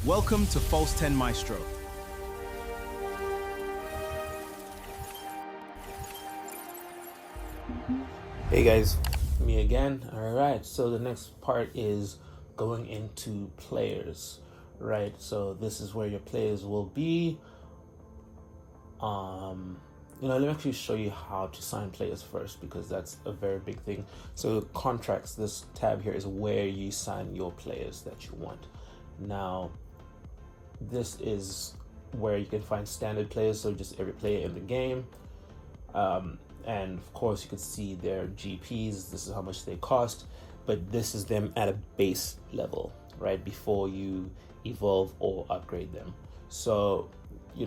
Welcome to False 10 Maestro. Hey guys, me again. Alright, so the next part is going into players, right? So this is where your players will be. Let me actually show you how to sign players first, because that's a very big thing. So contracts, this tab here is where you sign your players that you want. Now, this is where you can find standard players, so just every player in the game. And of course you can see their GPs, this is how much they cost, but this is them at a base level, right, before you evolve or upgrade them. So,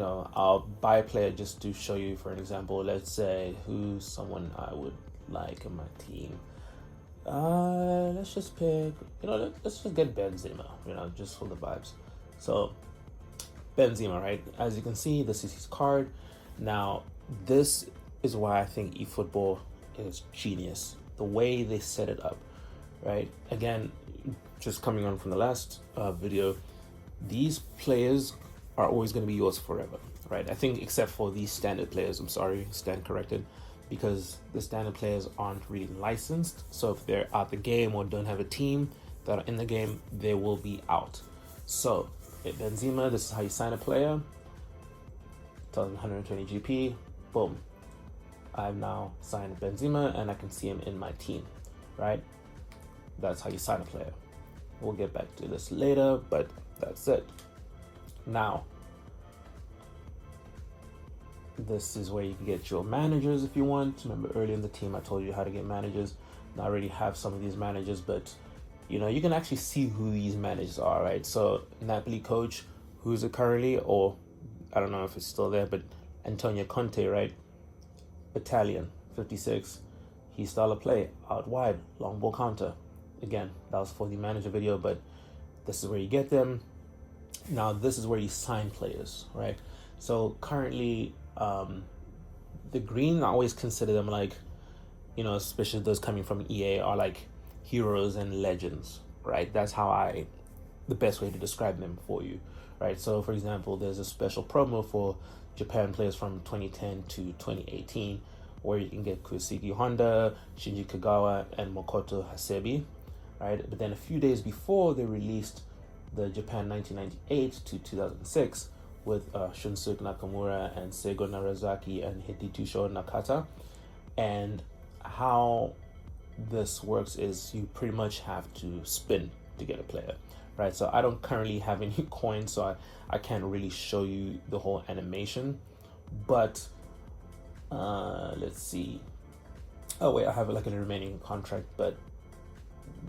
I'll buy a player just to show you, for an example. Let's say who's someone I would like in my team. Let's just pick, let's just get Benzema, just for the vibes. So Benzema, right? As you can see, this is his card. Now, this is why I think eFootball is genius. The way they set it up, right? Again, just coming on from the last video, these players are always going to be yours forever, right? I think except for these standard players. I'm sorry, stand corrected, because the standard players aren't really licensed. So if they're out the game or don't have a team that are in the game, they will be out. So Benzema, this is how you sign a player. 120 GP, boom. I've now signed Benzema and I can see him in my team, right? That's how you sign a player. We'll get back to this later, but that's it. Now, this is where you can get your managers if you want. Remember earlier in the team I told you how to get managers. Now I already have some of these managers, but you can actually see who these managers are, right? So Napoli coach, who's it currently, or I don't know if it's still there, but Antonio Conte, right? Italian, 56. His style of play, out wide, long ball counter. Again, that was for the manager video, but this is where you get them. Now, this is where you sign players, right? So currently, the green, I always consider them like, especially those coming from EA, are like heroes and legends, right? That's the best way to describe them for you, right? So, for example, there's a special promo for Japan players from 2010 to 2018, where you can get Kosuke Honda, Shinji Kagawa, and Makoto Hasebi, right? But then a few days before, they released the Japan 1998 to 2006 with Shunsuke Nakamura and Seigo Narazaki and Hidetusho Nakata. And how this works is you pretty much have to spin to get a player, right? So I don't currently have any coins, so I can't really show you the whole animation, but let's see. Oh wait, I have like a remaining contract, but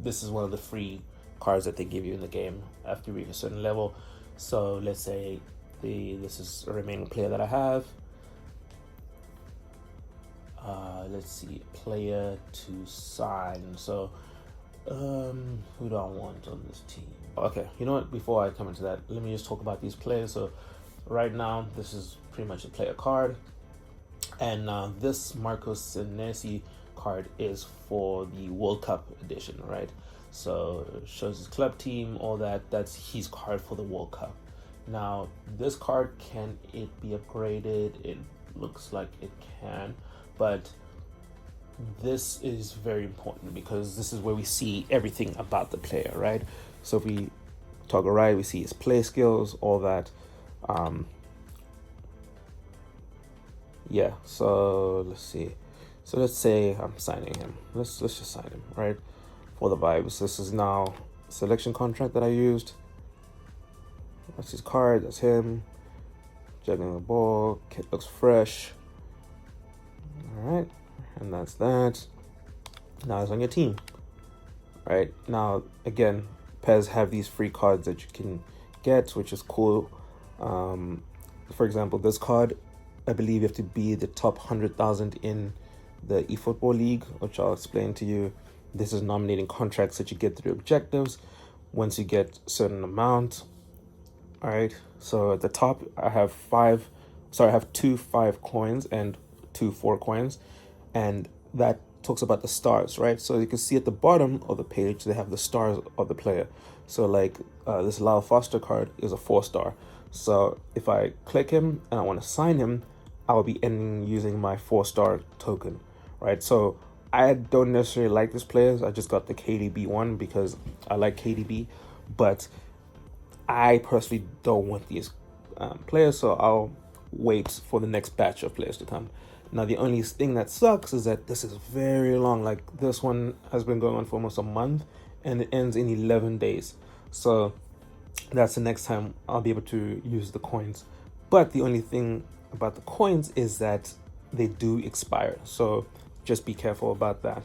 this is one of the free cards that they give you in the game after you reach a certain level. So let's say this is a remaining player that I have. Let's see, player to sign. So who do I want on this team? Okay, you know what, before I come into that, let me just talk about these players. So right now, this is pretty much a player card, and this Marcos Senesi card is for the World Cup edition, right? So it shows his club team, all that. That's his card for the World Cup. Now, this card, can it be upgraded? It looks like it can, but this is very important because this is where we see everything about the player, right? So if we toggle right, we see his play skills, all that. Yeah, so let's see. So let's say I'm signing him. Let's just sign him, right? For the vibes. This is now selection contract that I used. That's his card, that's him. Juggling the ball, kit looks fresh. Alright, and that's that. Now it's on your team. Right, now again, PES have these free cards that you can get, which is cool. For example, this card, I believe you have to be the top 100,000 in the eFootball League, which I'll explain to you. This is nominating contracts that you get through objectives. Once you get a certain amount, all right. So at the top, I have two 5 coins and two 4 coins, and that talks about the stars, right? So you can see at the bottom of the page, they have the stars of the player. So like this Lyle Foster card is a 4-star. So if I click him and I want to sign him, I will be ending using my 4-star token, right? So I don't necessarily like these players. I just got the KDB one because I like KDB, but I personally don't want these players, so I'll wait for the next batch of players to come. Now, the only thing that sucks is that this is very long. Like, this one has been going on for almost a month, and it ends in 11 days. So that's the next time I'll be able to use the coins. But the only thing about the coins is that they do expire. So just be careful about that.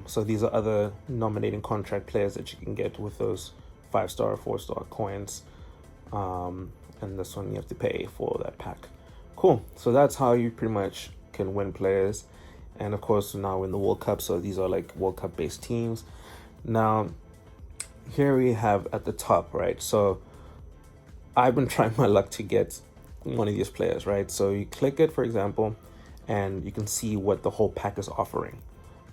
So these are other nominating contract players that you can get with those 5-star, 4-star coins. And this one you have to pay for that pack. Cool. So that's how you pretty much can win players. And of course, now we're in the World Cup. So these are like World Cup based teams. Now, here we have at the top, right? So I've been trying my luck to get one of these players, right? So you click it, for example, and you can see what the whole pack is offering.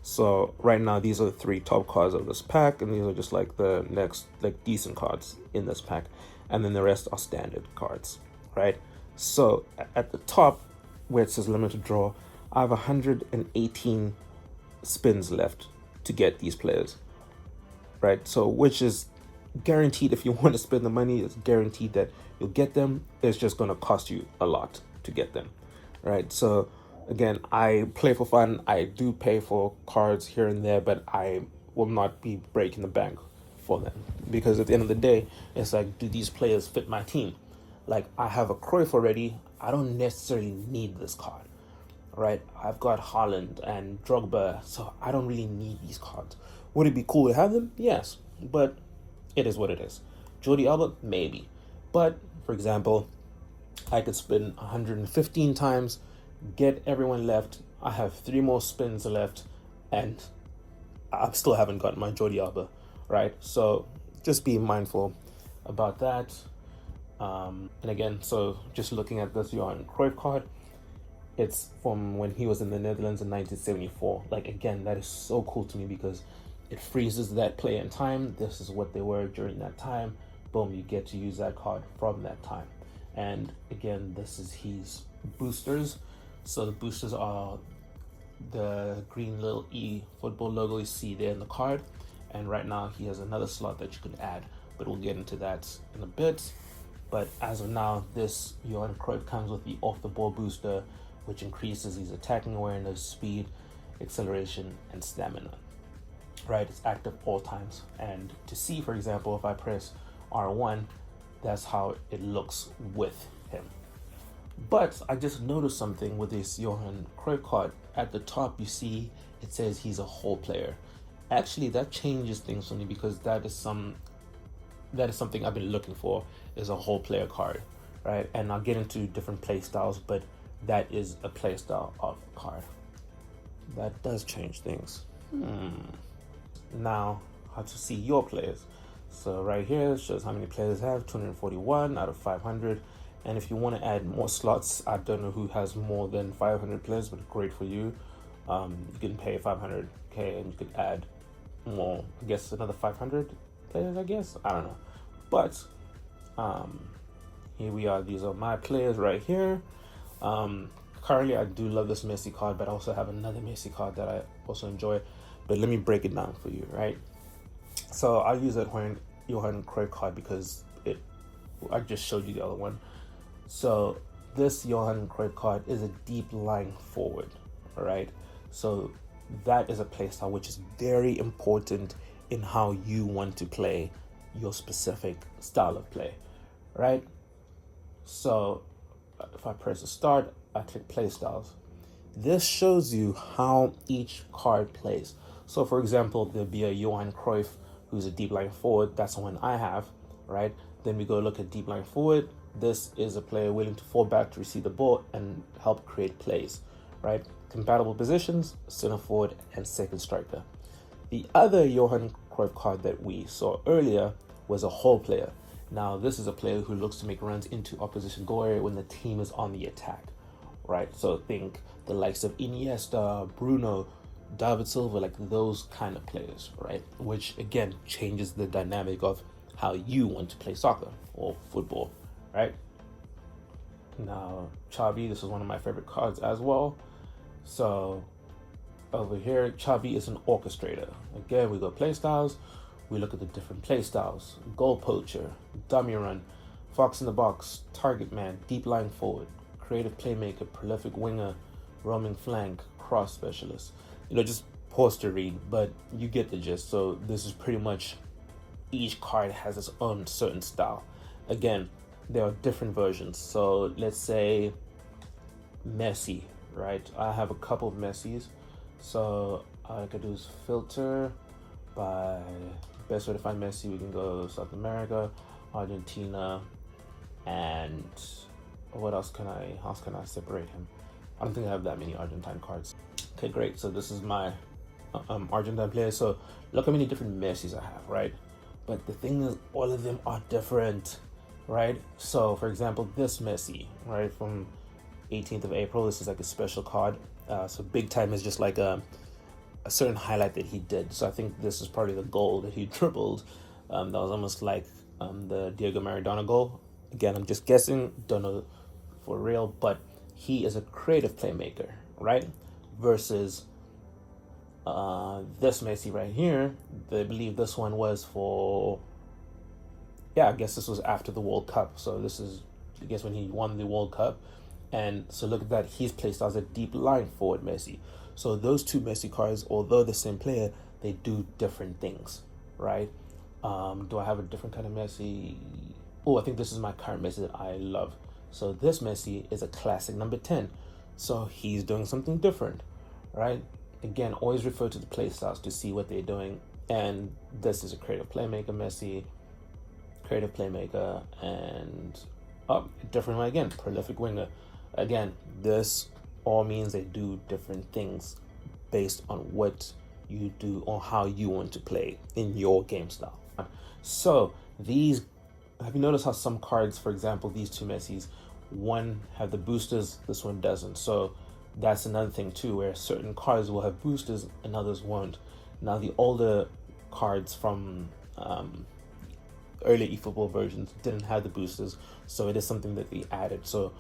So right now, these are the 3 top cards of this pack, and these are just like the next like decent cards in this pack, and then the rest are standard cards, right? So at the top, where it says limited draw, I have 118 spins left to get these players, right? So which is guaranteed. If you want to spend the money, it's guaranteed that you'll get them. It's just going to cost you a lot to get them, right? So again, I play for fun. I do pay for cards here and there, but I will not be breaking the bank for them, because at the end of the day, it's like, do these players fit my team? Like, I have a Cruyff already. I don't necessarily need this card, right? I've got Haaland and Drogba, so I don't really need these cards. Would it be cool to have them? Yes, but it is what it is. Jordi Alba, maybe. But, for example, I could spin 115 times, get everyone left. I have 3 more spins left, and I still haven't gotten my Jordi Alba, right? So just be mindful about that. And again, so just looking at this Johan Cruyff card, it's from when he was in the Netherlands in 1974. Like, again, that is so cool to me because it freezes that player in time. This is what they were during that time. Boom, you get to use that card from that time. And again, this is his boosters. So the boosters are the green little eFootball logo you see there in the card. And right now he has another slot that you can add, but we'll get into that in a bit. But as of now, this Johan Cruyff comes with the off-the-ball booster, which increases his attacking awareness, speed, acceleration, and stamina. Right, it's active all times. And to see, for example, if I press R1, that's how it looks with him. But I just noticed something with this Johan Cruyff card. At the top, you see it says he's a whole player. Actually, that changes things for me, because that is something I've been looking for, is a whole player card, right? And I'll get into different play styles, but that is a play style of card. That does change things. Now, how to see your players. So right here, it shows how many players have, 241 out of 500. And if you want to add more slots, I don't know who has more than 500 players, but great for you. You can pay 500k and you could add more, I guess another 500 players, I guess. I don't know. But here we are. These are my players right here. Currently, I do love this Messi card, but I also have another Messi card that I also enjoy. But let me break it down for you, right? So I use that Johan Cruyff card because I just showed you the other one. So this Johan Cruyff card is a deep lying forward, all right? So that is a playstyle which is very important in how you want to play your specific style of play, right? So if I press start, I click play styles. This shows you how each card plays. So for example, there'll be a Johan Cruyff who's a deep line forward. That's the one I have, right? Then we go look at deep line forward. This is a player willing to fall back to receive the ball and help create plays, right? Compatible positions, center forward and second striker. The other Johan Cruyff card that we saw earlier was a whole player. Now, this is a player who looks to make runs into opposition goal area when the team is on the attack. right? So think the likes of Iniesta, Bruno, David Silva, like those kind of players, right? Which again changes the dynamic of how you want to play soccer or football, right? Now, Xavi, this is one of my favorite cards as well. So over here, Xavi is an orchestrator. Again, we go play styles. We look at the different play styles: goal poacher, dummy run, fox in the box, target man, deep line forward, creative playmaker, prolific winger, roaming flank, cross specialist. Just pause to read, but you get the gist. So this is pretty much each card has its own certain style. Again, there are different versions. So let's say Messi, right? I have a couple of Messis. So I could do is filter by best way to find Messi. We can go South America, Argentina, and what else can I? How else can I separate him? I don't think I have that many Argentine cards. Okay, great. So this is my Argentine player. So look how many different Messis I have, right? But the thing is, all of them are different, right? So for example, this Messi, right, from 18th of April, this is like a special card. So big time is just like a certain highlight that he did. So I think this is probably the goal that he dribbled. That was almost like the Diego Maradona goal. Again, I'm just guessing, don't know for real, but he is a creative playmaker, right? Versus this Messi right here, I believe this one was for, I guess this was after the World Cup. So this is, I guess, when he won the World Cup. And so look at that, he's placed as a deep line forward Messi. So those two Messi cards, although the same player, they do different things, right? Do I have a different kind of Messi? Oh, I think this is my current Messi that I love. So this Messi is a classic number 10. So he's doing something different, right? Again, always refer to the play styles to see what they're doing. And this is a creative playmaker Messi, creative playmaker, and different one again, prolific winger. Again, this all means they do different things based on what you do or how you want to play in your game style. So these, have you noticed how some cards, for example, these two Messis, one have the boosters, this one doesn't. So that's another thing too, where certain cards will have boosters and others won't. Now the older cards from early eFootball versions didn't have the boosters, so it is something that they added. So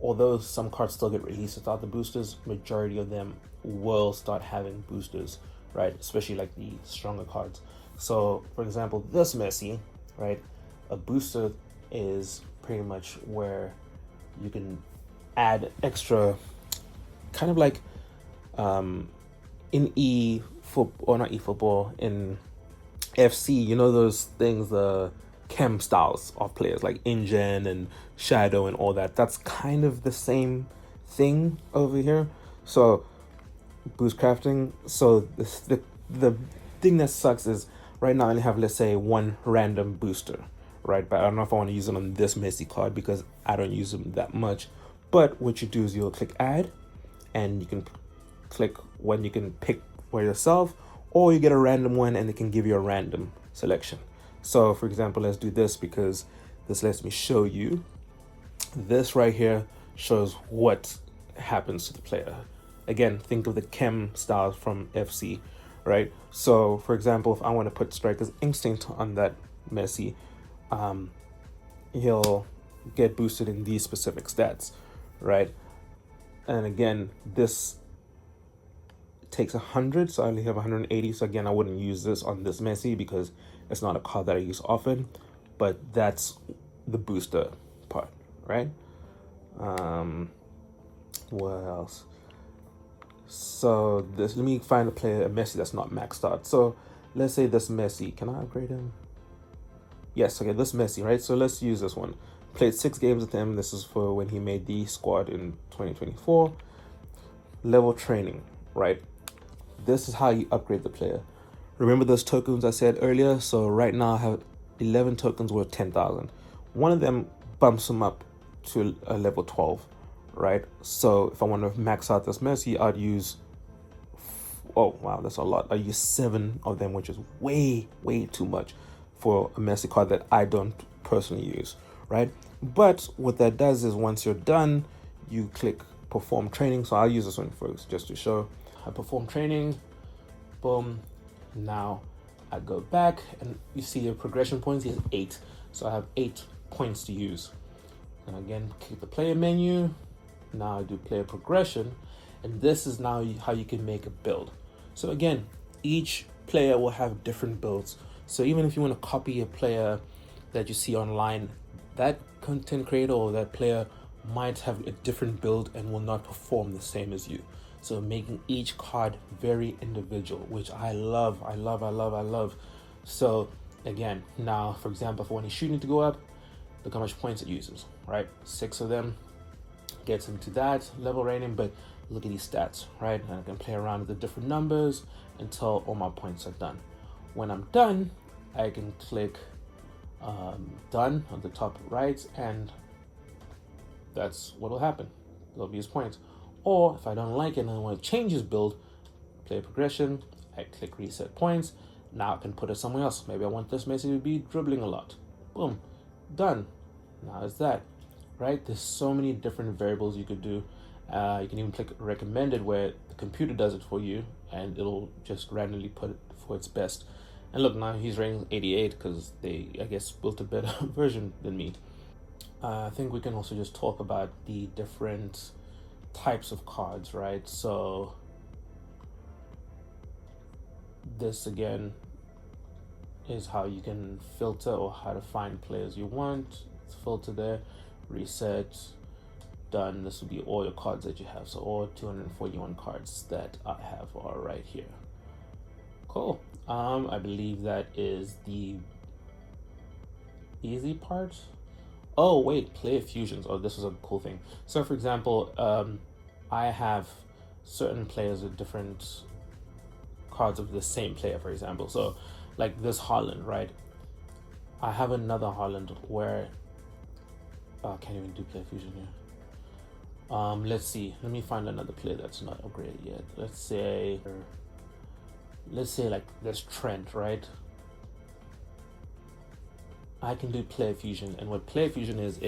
although some cards still get released without the boosters, majority of them will start having boosters, right? Especially like the stronger cards. So for example, this Messi, right? A booster is pretty much where you can add extra, kind of like in eFootball, or not eFootball, in FC, those things, the chem styles of players like InGen and Shadow and all that. That's kind of the same thing over here. So boost crafting. So the thing that sucks is right now I only have, let's say, one random booster, right? But I don't know if I want to use it on this Messi card because I don't use them that much. But what you do is you'll click add, and you can click when you can pick for yourself, or you get a random one and it can give you a random selection. So for example, let's do this because this lets me show you. This right here shows what happens to the player. Again, think of the chem styles from FC, right? So for example, if I want to put Striker's Instinct on that Messi, he'll get boosted in these specific stats, right? And again, this takes 100, so I only have 180. So again, I wouldn't use this on this Messi because it's not a card that I use often, but that's the booster part, right? What else? So this, let me find a player, a Messi that's not maxed out. So let's say this Messi, can I upgrade him? Yes, okay, this Messi, right? So let's use this one. Played 6 games with him. This is for when he made the squad in 2024. Level training, right? This is how you upgrade the player. Remember those tokens I said earlier? So right now I have 11 tokens worth 10,000. One of them bumps him up to a level 12, right? So if I want to max out this Messi, I'd use, oh wow, that's a lot. I use 7 of them, which is way too much for a Messi card that I don't personally use, right? But what that does is once you're done, you click perform training. So I'll use this one first just to show. I perform training, boom. Now I go back and you see your progression points is 8. So I have 8 points to use. And again, click the player menu. Now I do player progression. And this is now how you can make a build. So again, each player will have different builds. So even if you want to copy a player that you see online, that content creator or that player might have a different build and will not perform the same as you. So making each card very individual, which I love. So again, now for example, if I want his shooting to go up, look how much points it uses, right? 6 of them gets into that level rating, but look at these stats, right? And I can play around with the different numbers until all my points are done. When I'm done, I can click done on the top right, and that's what will happen. There'll be his points. Or if I don't like it and I want to change his build, play progression, I click reset points. Now I can put it somewhere else. Maybe I want this message to be dribbling a lot. Boom, done. Now it's that, right? There's so many different variables you could do. You can even click recommended where the computer does it for you and it'll just randomly put it for its best. And look, now he's rating 88 because they, I guess, built a better version than me. I think we can also just talk about the different types of cards, right? So this again is how you can filter or how to find players you want. It's filter there, reset, done. This will be all your cards that you have. So all 241 cards that I have are right here. Cool. I believe that is the easy part. Oh wait, player fusions. Oh, this is a cool thing. So for example, I have certain players with different cards of the same player, for example. So like this Haaland, right? I have another Haaland where I can't even do player fusion here. Let's see. Let me find another player that's not upgraded yet. Let's say like this Trent, right? I can do player fusion, and what player fusion is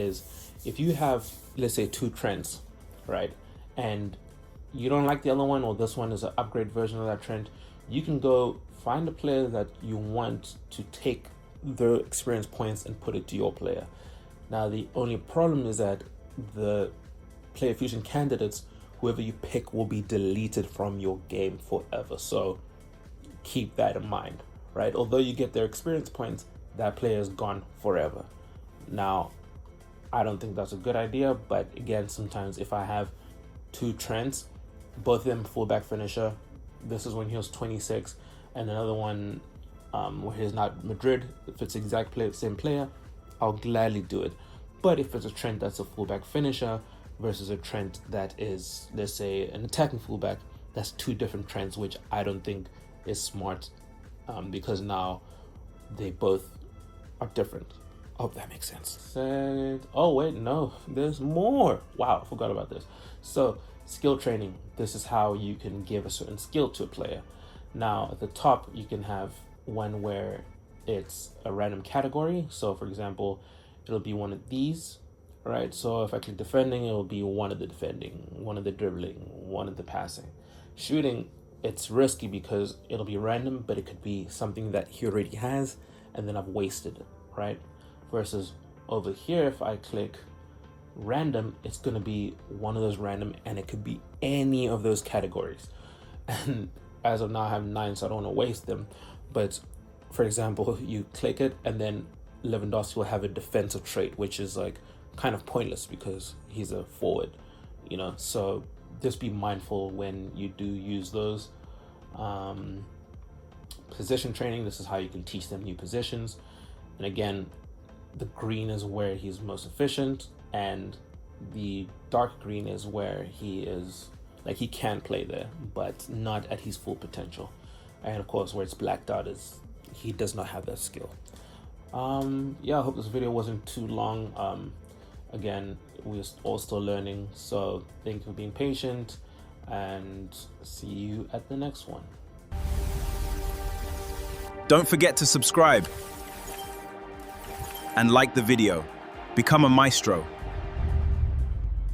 if you have, let's say, 2 Trents, right, and you don't like the other one, or this one is an upgrade version of that Trent, you can go find a player that you want to take the experience points and put it to your player. Now the only problem is that the player fusion candidates, whoever you pick, will be deleted from your game forever. So keep that in mind, right? Although you get their experience points, that player is gone forever. Now, I don't think that's a good idea, but again, sometimes if I have 2 Trents, both of them fullback finisher, this is when he was 26, and another one where he's not Madrid, if it's exact same player, I'll gladly do it. But if it's a Trent that's a fullback finisher versus a Trent that is, let's say, an attacking fullback, that's 2 different Trents, which I don't think is smart, because now they both are different. I hope that makes sense. Oh wait, no, there's more. Wow, I forgot about this. So skill training, this is how you can give a certain skill to a player. Now at the top you can have one where it's a random category. So for example, it'll be one of these, right? So if I click defending, it'll be one of the defending, one of the dribbling, one of the passing. Shooting, it's risky because it'll be random, but it could be something that he already has and then I've wasted it, right? Versus over here, if I click random, it's gonna be one of those random, and it could be any of those categories. And as of now, I have 9, so I don't want to waste them. But for example, you click it, and then Lewandowski will have a defensive trait, which is like kind of pointless because he's a forward, you know. So just be mindful when you do use those. Position training, this is how you can teach them new positions. And again, the green is where he's most efficient, and the dark green is where he is, like, he can play there, but not at his full potential. And of course, where it's blacked out is he does not have that skill. Yeah, I hope this video wasn't too long. Again, we're all still learning, so thank you for being patient, and see you at the next one. Don't forget to subscribe and like the video. Become a maestro.